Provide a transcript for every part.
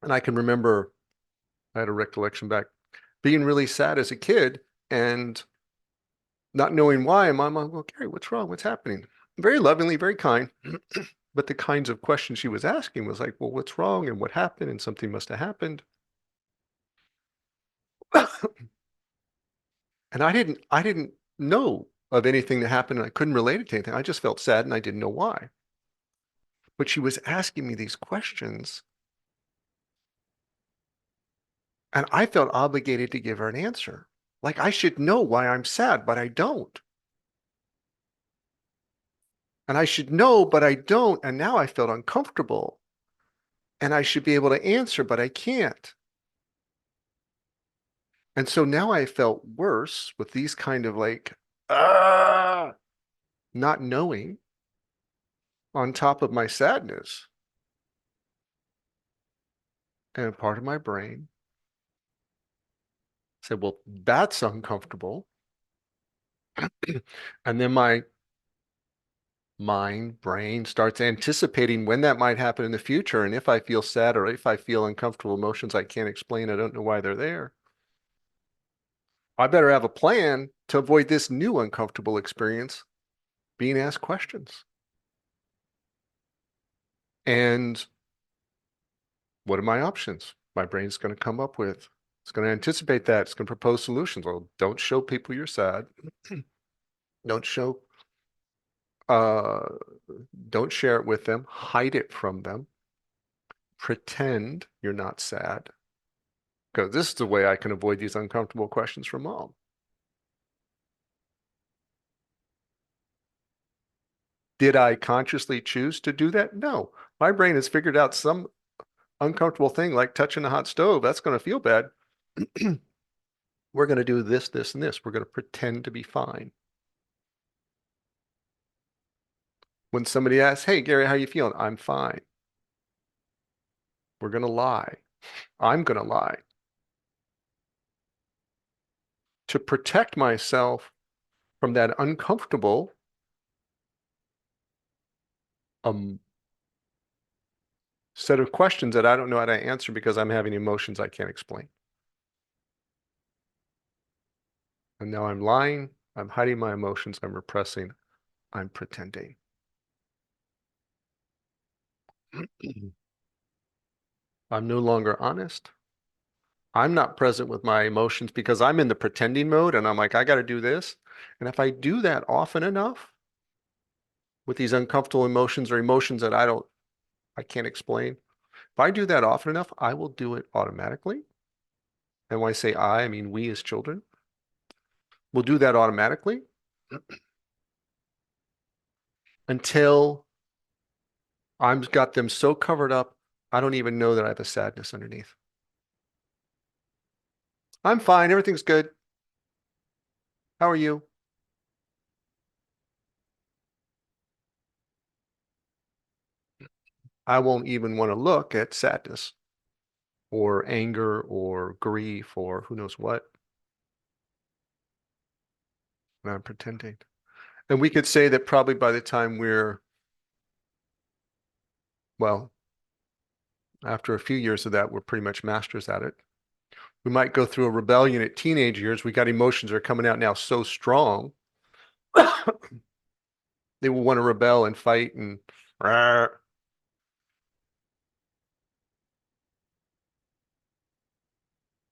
And I can remember, I had a recollection back, being really sad as a kid and not knowing why. And my mom, well, Gary, what's wrong? What's happening? Very lovingly, very kind. But the kinds of questions she was asking was like, well, what's wrong and what happened? And something must have happened. And I didn't know of anything that happened and I couldn't relate it to anything. I just felt sad and I didn't know why. But she was asking me these questions and I felt obligated to give her an answer. Like I should know why I'm sad, but I don't. And I should know, but I don't. And now I felt uncomfortable and I should be able to answer, but I can't. And so now I felt worse with these kind of like, ah, not knowing on top of my sadness. And part of my brain said, well, that's uncomfortable. And then my mind, brain starts anticipating when that might happen in the future. And if I feel sad or if I feel uncomfortable emotions I can't explain, I don't know why they're there. I better have a plan to avoid this new uncomfortable experience being asked questions. And what are my options? My brain's going to come up with. It's going to anticipate that. It's going to propose solutions. Well, don't show people you're sad. Don't show, uh, don't share it with them. Hide it from them. Pretend you're not sad. Because this is the way I can avoid these uncomfortable questions from mom. Did I consciously choose to do that? No. My brain has figured out some uncomfortable thing like touching a hot stove. That's going to feel bad. We're going to do this, this, and this. We're going to pretend to be fine. When somebody asks, hey, Gary, how you feeling? I'm fine. We're going to lie. I'm going to lie. To protect myself from that uncomfortable um, set of questions that I don't know how to answer because I'm having emotions I can't explain. And now I'm lying. I'm hiding my emotions. I'm repressing. I'm pretending. I'm no longer honest. I'm not present with my emotions because I'm in the pretending mode and I'm like, I got to do this. And if I do that often enough with these uncomfortable emotions or emotions that I can't explain, if I do that often enough, I will do it automatically. And when I say I mean we as children will do that automatically until I've got them so covered up, I don't even know that I have a sadness underneath. I'm fine. Everything's good. How are you? I won't even want to look at sadness or anger or grief or who knows what. And I'm pretending. And we could say that probably by the time we're, well, after a few years of that, we're pretty much masters at it. We might go through a rebellion at teenage years. We got emotions that are coming out now so strong. They will want to rebel and fight and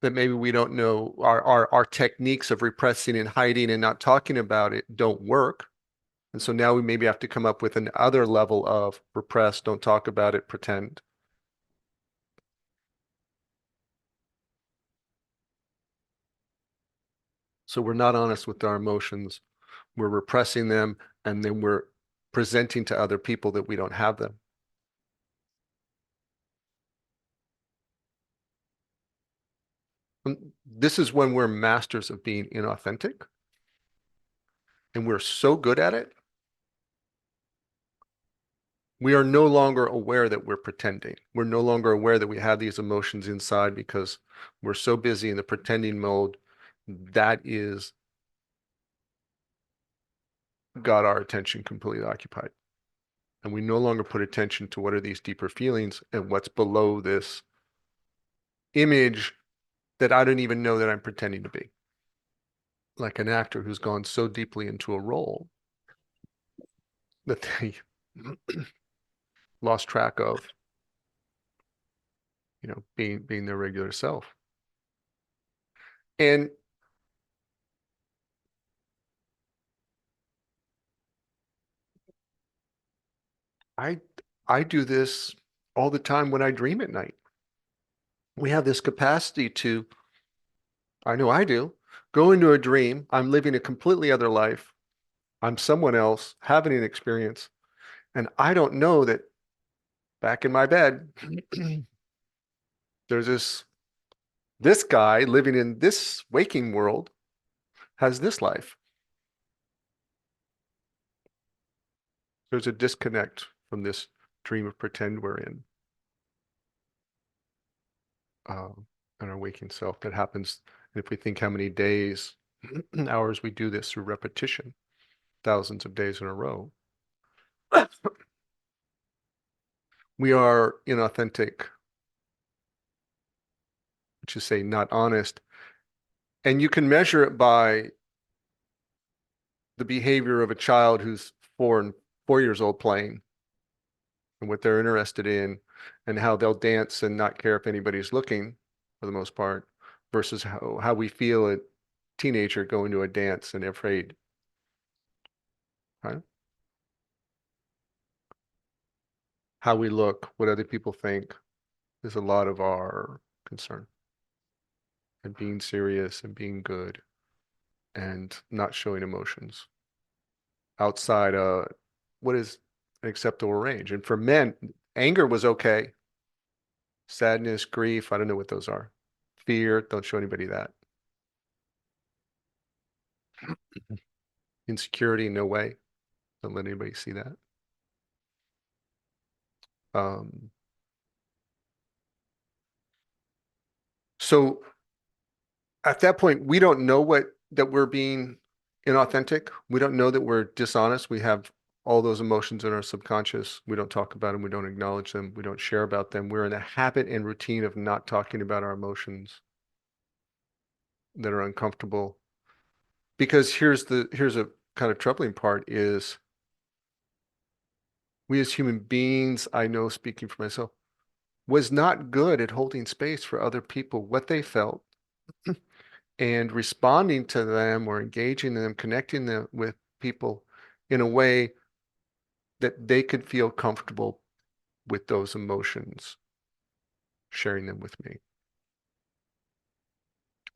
that maybe we don't know our techniques of repressing and hiding and not talking about it don't work. And so now we maybe have to come up with another level of repress, don't talk about it, pretend. So we're not honest with our emotions. We're repressing them and then we're presenting to other people that we don't have them. And this is when we're masters of being inauthentic and we're so good at it, we are no longer aware that we're pretending. We're no longer aware that we have these emotions inside because we're so busy in the pretending mode. That is got our attention completely occupied. And we no longer put attention to what are these deeper feelings and what's below this image that I don't even know that I'm pretending to be. Like an actor who's gone so deeply into a role that they lost track of, being their regular self. And I I do this all the time when I dream at night. We have this capacity to, I know I do, go into a dream. I'm living a completely other life. I'm someone else having an experience, and I don't know that back in my bed, there's this guy living in this waking world has this life. There's a disconnect from this dream of pretend we're um, in our waking self that happens. And if we think how many days, hours we do this through repetition, thousands of days in a row, we are inauthentic, which is say not honest. And you can measure it by the behavior of a child who's 4 years old playing and what they're interested in and how they'll dance and not care if anybody's looking for the most part versus how we feel a teenager going to a dance and afraid, right? How we look, what other people think is a lot of our concern and being serious and being good and not showing emotions outside what is an acceptable range. And for men, anger was okay. Sadness, grief, I don't know what those are. Fear, don't show anybody that. Insecurity, no way. Don't let anybody see that. Um, so at that point, we don't know that we're being inauthentic. We don't know that we're dishonest. We have all those emotions in our subconscious. We don't talk about them. We don't acknowledge them. We don't share about them. We're in a habit and routine of not talking about our emotions that are uncomfortable. Because here's a kind of troubling part is we as human beings, I know speaking for myself, was not good at holding space for other people, what they felt, and responding to them or engaging them, connecting them with people in a way that they could feel comfortable with those emotions, sharing them with me.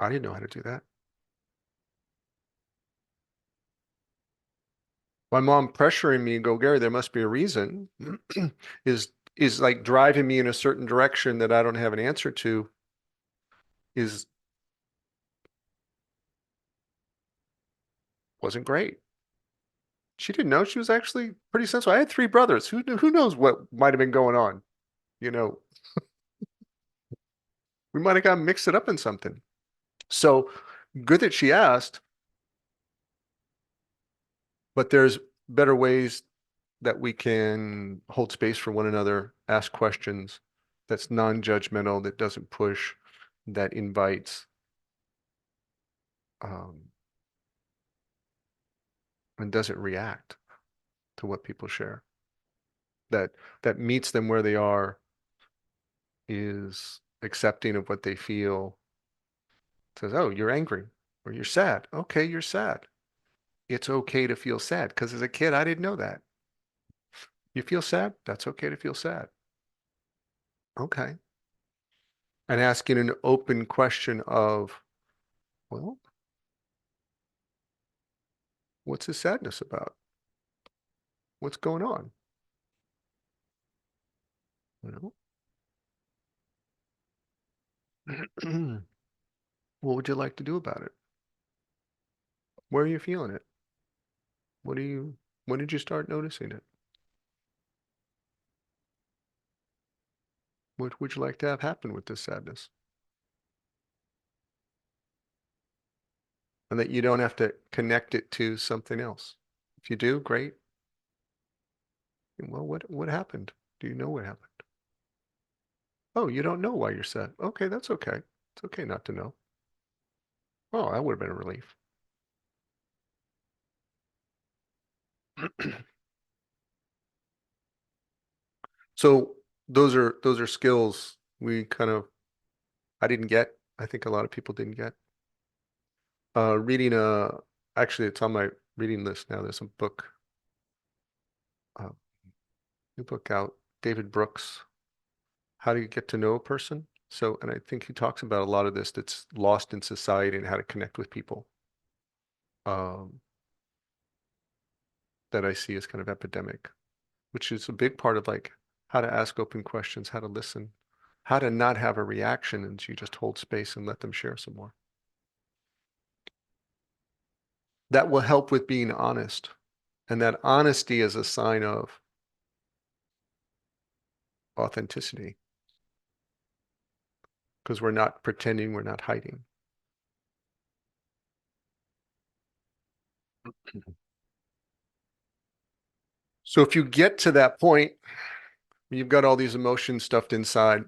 I didn't know how to do that. My mom pressuring me, go, Gary, there must be a reason, is like driving me in a certain direction that I don't have an answer to, is wasn't great. She didn't know she was actually pretty sensitive. I had three brothers. Who knows what might have been going on? You know, we might have gotten mixed it up in something. So good that she asked, but there's better ways that we can hold space for one another, ask questions that's non-judgmental, that doesn't push, that invites, um, and doesn't react to what people share. That that meets them where they are, is accepting of what they feel, says, "Oh, you're angry or you're sad. Okay, you're sad. It's okay to feel sad because as a kid, I didn't know that. You feel sad? That's okay to feel sad. Okay." And asking an open question of, well, what's the sadness about? What's going on? You know? What would you like to do about it? Where are you feeling it? What do you, when did you start noticing it? What would you like to have happen with this sadness? And that you don't have to connect it to something else. If you do, great. Well, what happened? Do you know what happened? Oh, you don't know why you're sad. Okay, that's okay. It's okay not to know. Oh, that would have been a relief. So those are skills we kind of I didn't get. I think a lot of people didn't get. Reading actually it's on my reading list now. There's a book, uh, new book out, David Brooks, How to Get to Know a Person. So, and I think he talks about a lot of this that's lost in society and how to connect with people. Um, that I see as kind of epidemic, which is a big part of like how to ask open questions, how to listen, how to not have a reaction, and you just hold space and let them share some more. That will help with being honest. And that honesty is a sign of authenticity because we're not pretending, we're not hiding. So if you get to that point, you've got all these emotions stuffed inside.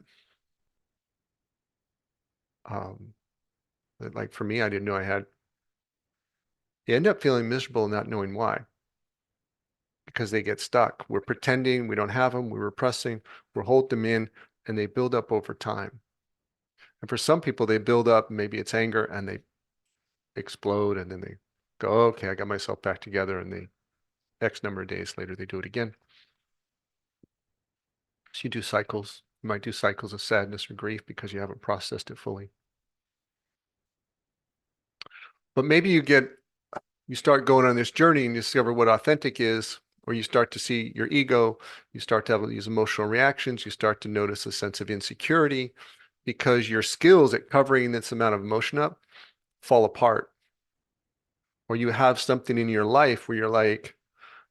Um, that, like for me, I didn't know I had. You end up feeling miserable not knowing why, because they get stuck. We're pretending we don't have them, we're repressing, we're holding them in, and they build up over time. And for some people, they build up, maybe it's anger, and they explode, and then they go, okay, I got myself back together, and they X number of days later, they do it again. So you do cycles. You might do cycles of sadness or grief because you haven't processed it fully. But maybe you start going on this journey and you discover what authentic is, or you start to see your ego, you start to have these emotional reactions, you start to notice a sense of insecurity because your skills at covering this amount of emotion up fall apart. Or you have something in your life where you're like,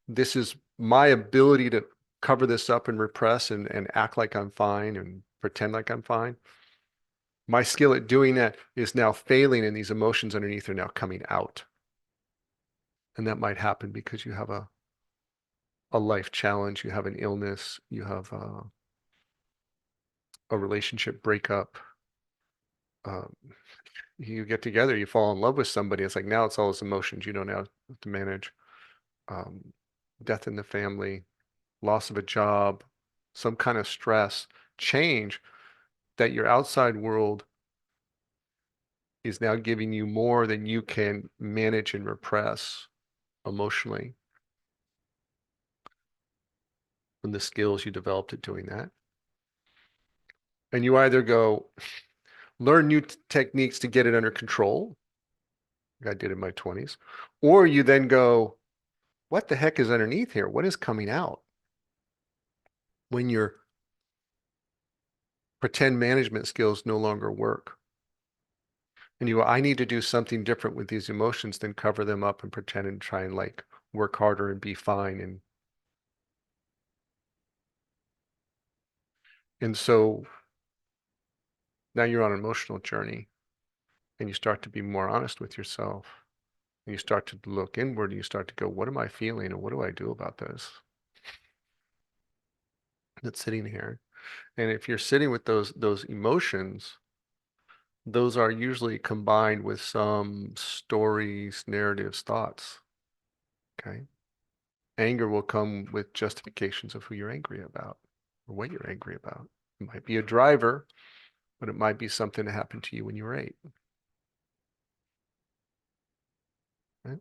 this is my ability to cover this up and repress and act like I'm fine and pretend like I'm fine. My skill at doing that is now failing, and these emotions underneath are now coming out. And that might happen because you have a life challenge, you have an illness, you have a relationship breakup. Um, you get together, you fall in love with somebody. It's like now it's all those emotions you don't have to manage. Um, Death in the family, loss of a job, some kind of stress, change that your outside world is now giving you more than you can manage and repress emotionally from the skills you developed at doing that. And you either go learn new techniques to get it under control, like I did in my 20s, or you then go, what the heck is underneath here? What is coming out when your pretend management skills no longer work? And you go, I need to do something different with these emotions than cover them up and pretend and try and like work harder and be fine. And so now you're on an emotional journey and you start to be more honest with yourself. And you start to look inward and you start to go, what am I feeling and what do I do about this that's sitting here? And if you're sitting with those emotions, those are usually combined with some stories, narratives, thoughts. Okay. Anger will come with justifications of who you're angry about or what you're angry about. It might be a driver, but it might be something that happened to you when you were 8. Right?